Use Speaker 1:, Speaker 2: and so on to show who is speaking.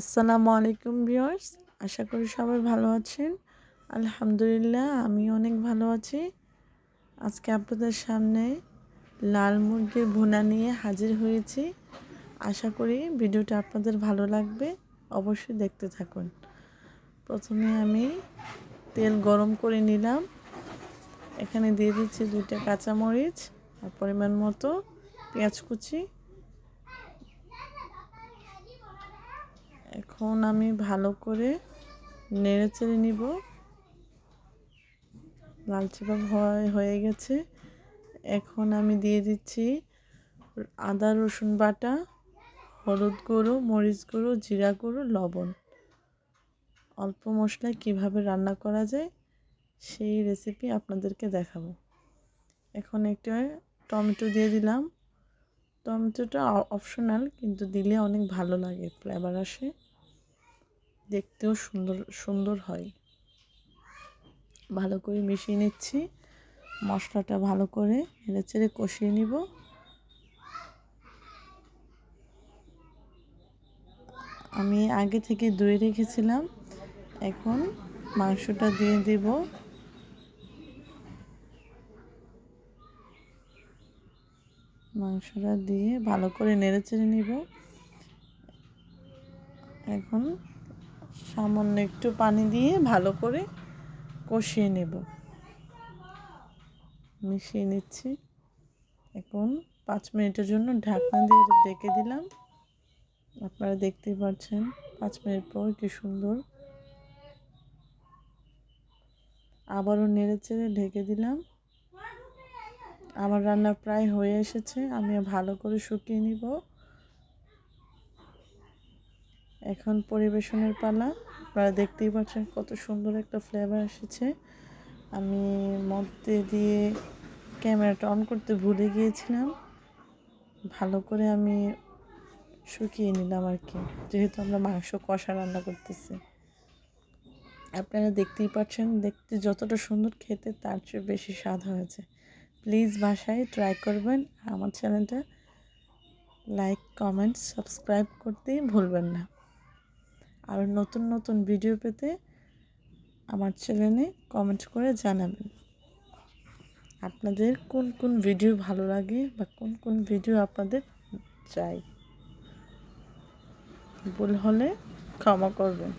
Speaker 1: আসসালামু আলাইকুম ভিউয়ার্স, আশা করি সবাই ভালো আছেন। আলহামদুলিল্লাহ, আমি অনেক ভালো আছি। আজকে আপনাদের সামনে লাল মুরগির ভুনা নিয়ে হাজির হয়েছি। আশা করি ভিডিওটা আপনাদের ভালো লাগবে, অবশ্যই দেখতে থাকুন। প্রথমে আমি তেল গরম করে নিলাম। এখানে দিয়ে দিচ্ছি 2টা কাঁচামরিচ আর পরিমাণ মতো পেঁয়াজ কুচি। এখন আমি ভালো করে নেড়েচেড়ে নিব। লালচে ভাব হয়ে গেছে। এখন আমি দিয়ে দিচ্ছি আদা রসুন বাটা, হলুদ গুঁড়ো, মরিচ গুঁড়ো, জিরা গুঁড়ো, লবণ। অল্প মশলায় কিভাবে রান্না করা যায় সেই রেসিপি আপনাদেরকে দেখাবো। এখন একটা টমেটো দিয়ে দিলাম। টমেটোটা অপশনাল, কিন্তু দিলে অনেক ভালো লাগে, ফ্লেভার আসে, দেখতেও সুন্দর হয়। ভালো করে মিশিয়ে নিচ্ছি। মশলাটা ভালো করে নেড়েচেড়ে কষিয়ে নিব। আমি আগে থেকে ধুয়ে রেখেছিলাম। এখন মাংসটা দিয়ে দেব। মাংসটা দিয়ে ভালো করে নেড়েচেড়ে নিব। এখন সামান্য একটু পানি দিয়ে ভালো করে কষিয়ে নেব। মিশিয়ে নিচ্ছি। এখন 5 মিনিটের জন্য ঢাকনা দিয়ে ঢেকে দিলাম। আপনারা দেখতেই পাচ্ছেন 5 মিনিট পর কি সুন্দর। আবারও নেড়েচেড়ে ঢেকে দিলাম। আমার রান্না প্রায় হয়ে এসেছে। আমি ভালো করে শুকিয়ে নিব। এখন পরিবেশনের পালা। আপনারা দেখতেই পাচ্ছেন কত সুন্দর একটা ফ্লেভার এসেছে। আমি মধ্যে দিয়ে ক্যামেরাটা অন করতে ভুলে গিয়েছিলাম। ভালো করে আমি শুকিয়ে নিলাম আর কি, যেহেতু আমরা মাংস কষা রান্না করতেছি। আপনারা দেখতেই পাচ্ছেন, দেখতে যতটা সুন্দর, খেতে তার চেয়ে বেশি স্বাদ হয়েছে। প্লিজ বাসায় ট্রাই করবেন। আমার চ্যানেলটা লাইক, কমেন্ট, সাবস্ক্রাইব করতে ভুলবেন না। আর নতুন নতুন ভিডিও পেতে আমার চ্যানেলে কমেন্ট করে জানাবেন আপনাদের কোন কোন ভিডিও ভালো লাগে বা কোন কোন ভিডিও আপনাদের চাই। ভুল হলে ক্ষমা করবেন।